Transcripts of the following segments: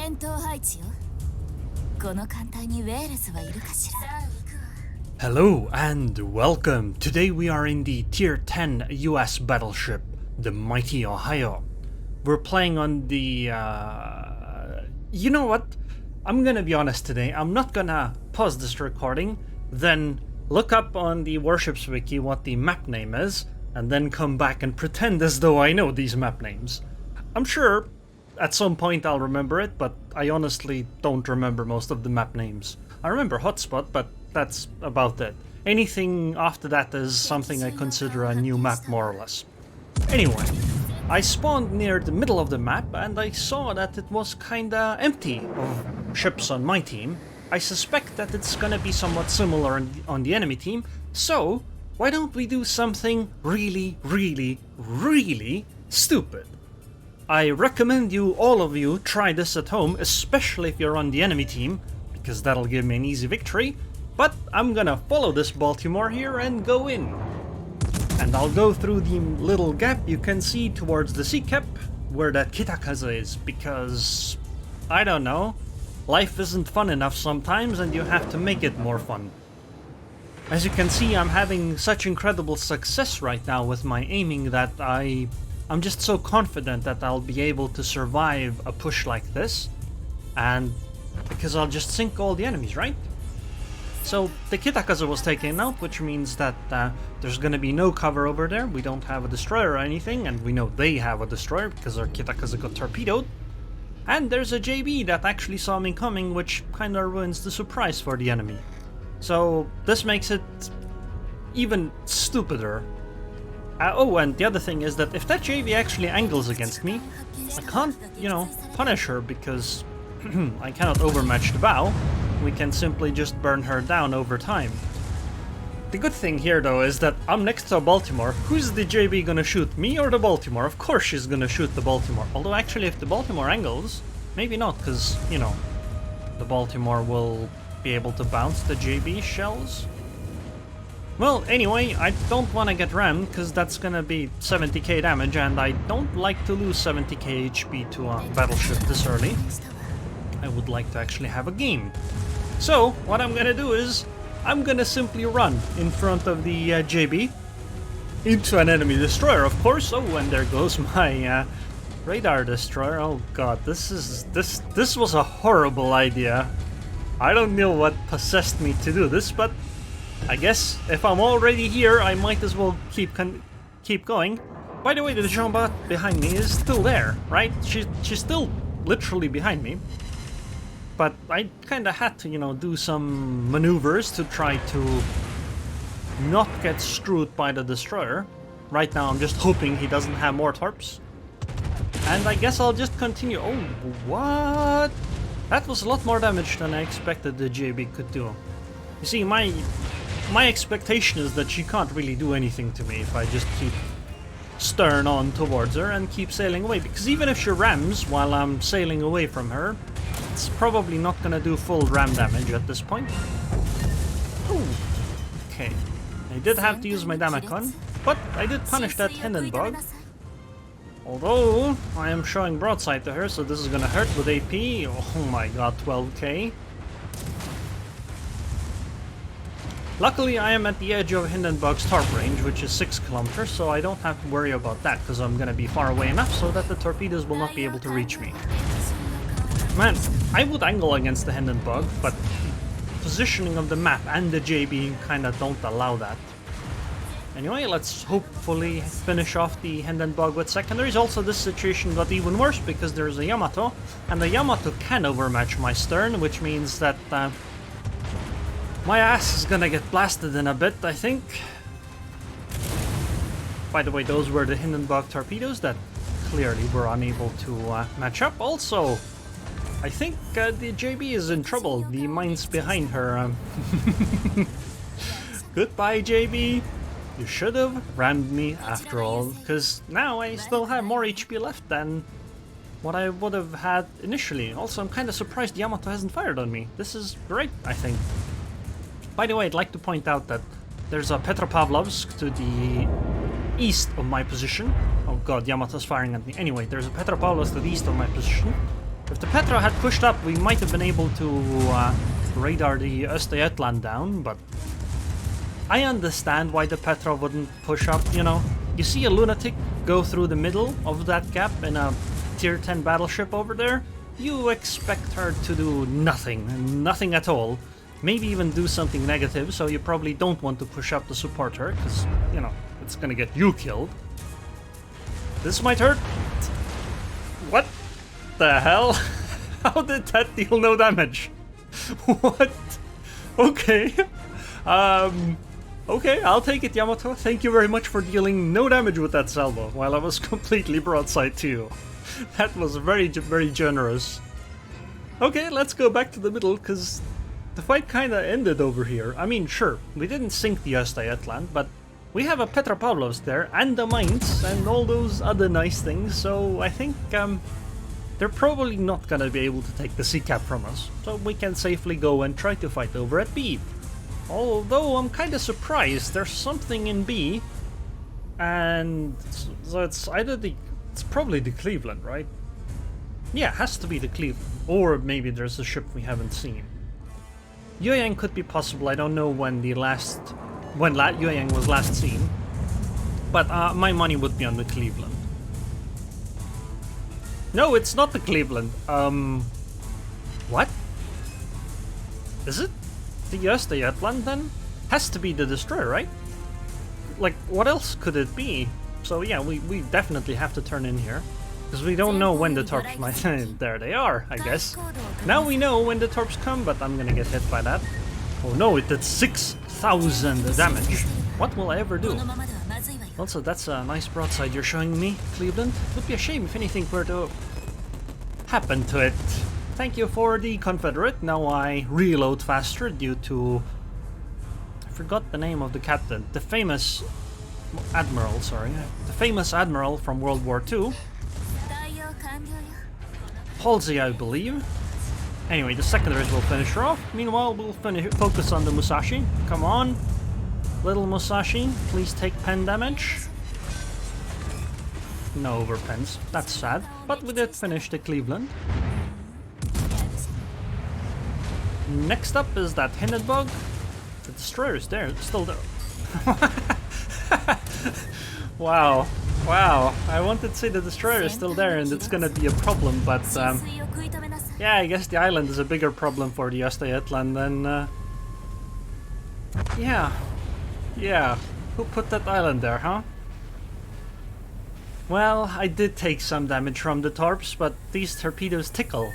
戦闘配置よ。この艦隊にウェールズはいるかしら。 Hello and welcome. Today we are in the Tier 10 US battleship, the Mighty Ohio. We're playing on the... You know what? I'm gonna be honest today. I'm not gonna pause this recording, then look up on the Warships wiki what the map name is, and then come back and pretend as though I know these map names. I'm sure at some point I'll remember it, but I honestly don't remember most of the map names. I remember Hotspot, but that's about it. Anything after that is something I consider a new map, more or less. Anyway, I spawned near the middle of the map and I saw that it was kinda empty of ships on my team. I suspect that it's gonna be somewhat similar on the enemy team, so why don't we do something really stupid? I recommend all of you try this at home, especially if you're on the enemy team, because that'll give me an easy victory. But I'm gonna follow this Baltimore here and go in. And I'll go through the little gap you can see towards the sea cap, where that Kitakaza is, because, I don't know, life isn't fun enough sometimes and you have to make it more fun. As you can see, I'm having such incredible success right now with my aiming that I'm just so confident that I'll be able to survive a push like this, and because I'll just sink all the enemies, right? So the Kitakaza was taken out, which means that there's gonna be no cover over there. We don't have a destroyer or anything, and we know they have a destroyer because our Kitakaza got torpedoed. And there's a JB that actually saw me coming, which kinda ruins the surprise for the enemy. So this makes it even stupider. Oh, and the other thing is that if that JB actually angles against me, I can't, punish her because I cannot overmatch the bow. We can simply just burn her down over time. The good thing here though is that I'm next to a Baltimore. Who's the JB gonna shoot, me or the Baltimore? Of course she's gonna shoot the Baltimore. Although actually if the Baltimore angles, maybe not, because, the Baltimore will be able to bounce the JB shells. Well, anyway, I don't want to get rammed, because that's gonna be 70k damage, and I don't like to lose 70k HP to a battleship this early. I would like to actually have a game. So, what I'm gonna do is, I'm gonna simply run in front of the JB into an enemy destroyer, of course. Oh, and there goes my radar destroyer. Oh god, this was a horrible idea. I don't know what possessed me to do this, but I guess if I'm already here, I might as well keep going. By the way, the Jean-Bart behind me is still there, right? She's still literally behind me. But I kinda had to, do some maneuvers to try to not get screwed by the destroyer. Right now I'm just hoping he doesn't have more torps. And I guess I'll just continue. Oh, what? That was a lot more damage than I expected the JB could do. You see, my expectation is that she can't really do anything to me if I just keep stern on towards her and keep sailing away. Because even if she rams while I'm sailing away from her, it's probably not gonna do full ram damage at this point. Ooh. Okay. I did have to use my Damakon, but I did punish that Hindenburg. Although, I am showing broadside to her, so this is gonna hurt with AP. Oh my god, 12k. Luckily, I am at the edge of Hindenburg's torp range, which is 6 kilometers, so I don't have to worry about that, because I'm gonna be far away enough so that the torpedoes will not be able to reach me. Man, I would angle against the Hindenburg, but positioning of the map and the JB kinda don't allow that. Anyway, let's hopefully finish off the Hindenburg with secondaries. Also, this situation got even worse because there's a Yamato, and the Yamato can overmatch my stern, which means that my ass is gonna get blasted in a bit, I think. By the way, those were the Hindenburg torpedoes that clearly were unable to match up. Also, I think the JB is in trouble. The mine's behind her. Goodbye, JB. You should have rammed me after all, because now I still have more HP left than what I would have had initially. Also, I'm kind of surprised Yamato hasn't fired on me. This is great, I think. By the way, I'd like to point out that there's a Petropavlovsk to the east of my position. Oh god, Yamato's firing at me. Anyway, there's a Petropavlovsk to the east of my position, If the Petra had pushed up, we might have been able to radar the Östergötland down, but I understand why the Petra wouldn't push up, you know. You see a lunatic go through the middle of that gap in a tier 10 battleship over there, you expect her to do nothing, nothing at all. Maybe even do something negative, so you probably don't want to push up to support her, because, you know, it's gonna get you killed. This might hurt. What the hell? How did that deal no damage? What? Okay. Okay, I'll take it, Yamato. Thank you very much for dealing no damage with that salvo, while I was completely broadside to you. That was very, very generous. Okay, let's go back to the middle, because the fight kinda ended over here. I mean, sure, we didn't sink the Östergötland, but we have a Petropavlovsk there, and the mines, and all those other nice things, so I think, they're probably not gonna be able to take the sea cap from us, so we can safely go and try to fight over at B. Although I'm kinda surprised, there's something in B, and so it's either it's probably the Cleveland, right? Yeah, it has to be the Cleveland, or maybe there's a ship we haven't seen. Yueyang could be possible. I don't know when Yueyang was last seen, but my money would be on the Cleveland. No, it's not the Cleveland. What? Is it the Östergötland then? Has to be the destroyer, right? Like, what else could it be? So yeah, we definitely have to turn in here, because we don't know when the torps might... There they are, I guess. Now we know when the torps come, but I'm gonna get hit by that. Oh no, it did 6,000 damage. What will I ever do? Also, that's a nice broadside you're showing me, Cleveland. It would be a shame if anything were to happen to it. Thank you for the Confederate. Now I reload faster due to... I forgot the name of the captain. The famous admiral, sorry. The famous admiral from World War II. Halsey, I believe. Anyway, the secondaries will finish her off. Meanwhile, we'll focus on the Musashi. Come on. Little Musashi, please take pen damage. No overpens. That's sad. But we did finish the Cleveland. Next up is that Hindenburg. The destroyer is there. It's still there. Wow. Wow. I wanted to say the destroyer is still there and it's gonna be a problem, but yeah, I guess the island is a bigger problem for the Östergötland than yeah. Who put that island there, huh? Well, I did take some damage from the torps, but these torpedoes tickle.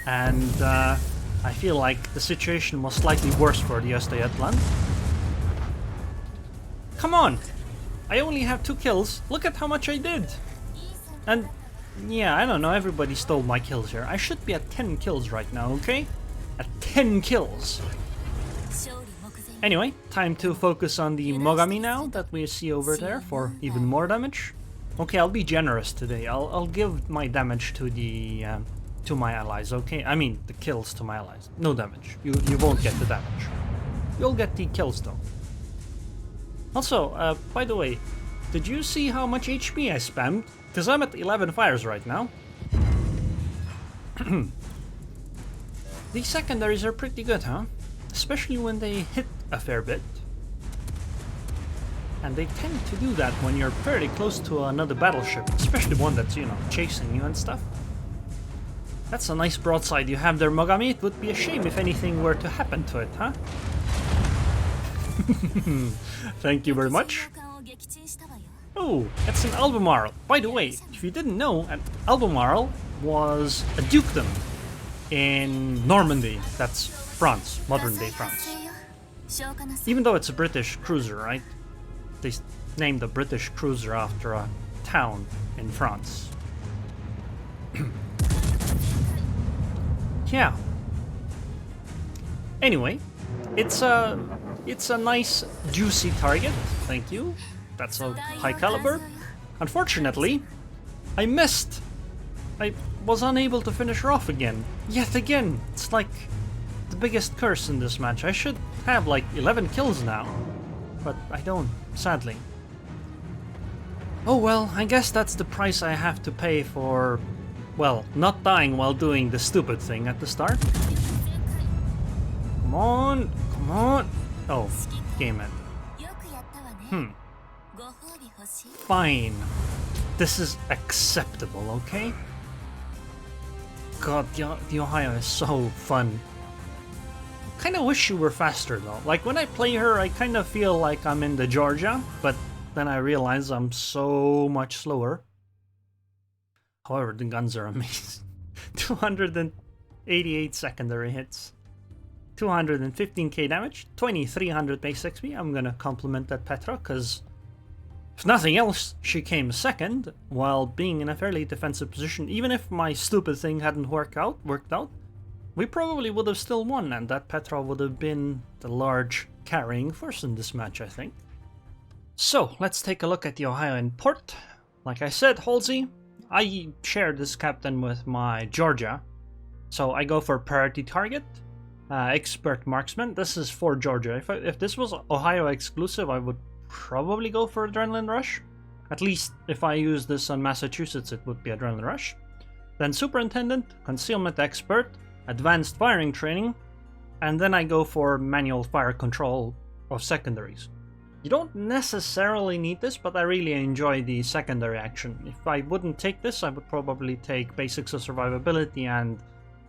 And I feel like the situation was slightly worse for the Östergötland. Come on! I only have 2 kills. Look at how much I did! And yeah, I don't know, everybody stole my kills here. I should be at 10 kills right now, okay? At 10 kills! Anyway, time to focus on the Mogami now that we see over there for even more damage. Okay, I'll be generous today. I'll give my damage to the to my allies, okay? I mean, the kills to my allies. No damage. You won't get the damage. You'll get the kills though. Also, by the way, did you see how much HP I spammed? Because I'm at 11 fires right now. These secondaries are pretty good, huh? Especially when they hit a fair bit. And they tend to do that when you're fairly close to another battleship, especially one that's, you know, chasing you and stuff. That's a nice broadside you have there, Mogami. It would be a shame if anything were to happen to it, huh? Thank you very much. Oh, it's an Albemarle. By the way, if you didn't know, an Albemarle was a dukedom in Normandy. That's France, modern-day France. Even though it's a British cruiser, right? They named a British cruiser after a town in France. Yeah. Anyway, it's a nice juicy target. Thank you. That's a high caliber. Unfortunately, I missed. I was unable to finish her off again. Yet again. It's like the biggest curse in this match. I should have like 11 kills now, but I don't, sadly. Oh well, I guess that's the price I have to pay for Well, not dying while doing the stupid thing at the start. Come on, come on. Oh, game end. よくやったわね。ご褒美欲しい。 Fine. This is acceptable, okay? God, the Ohio is so fun. Kinda wish she were faster though. Like when I play her, I kinda feel like I'm in the Georgia, but then I realize I'm so much slower. However, the guns are amazing. 288 secondary hits. 215k damage, 2300 base XP. I'm gonna compliment that Petra, because if nothing else, she came second while being in a fairly defensive position. Even if my stupid thing hadn't worked out, we probably would have still won, and that Petra would have been the large carrying force in this match, I think. So, let's take a look at the Ohio in port. Like I said, Halsey, I share this captain with my Georgia, so I go for priority target, expert marksman. This is for Georgia. If this was Ohio exclusive, I would probably go for Adrenaline Rush. At least if I use this on Massachusetts, it would be Adrenaline Rush. Then Superintendent, Concealment Expert, Advanced Firing Training, and then I go for Manual Fire Control of secondaries. You don't necessarily need this, but I really enjoy the secondary action. If I wouldn't take this, I would probably take Basics of Survivability and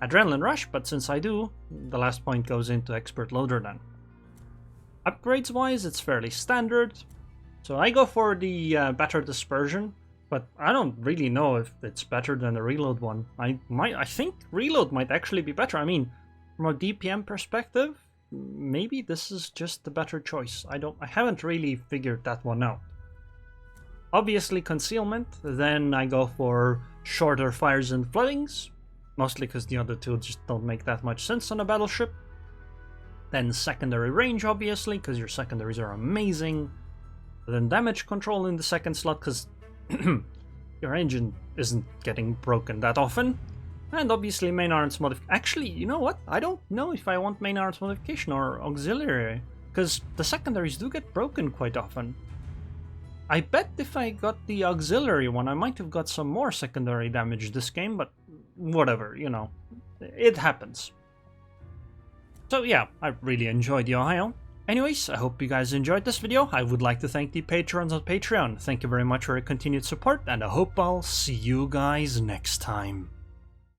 Adrenaline Rush, but since I do, the last point goes into Expert Loader then. Upgrades wise, it's fairly standard, so I go for the Better Dispersion, but I don't really know if it's better than the Reload one. I think Reload might actually be better. I mean, from a DPM perspective, maybe this is just the better choice. I haven't really figured that one out. Obviously Concealment, then I go for shorter fires and floodings, mostly because the other two just don't make that much sense on a battleship. Then secondary range, obviously, because your secondaries are amazing. Then damage control in the second slot, because your engine isn't getting broken that often. And obviously main arms modification. Actually, you know what? I don't know if I want main arms modification or auxiliary, because the secondaries do get broken quite often. I bet if I got the auxiliary one, I might have got some more secondary damage this game, but whatever, you know, it happens. So yeah, I really enjoyed the Ohio. Anyways, I hope you guys enjoyed this video. I would like to thank the patrons on Patreon. Thank you very much for your continued support, and I hope I'll see you guys next time.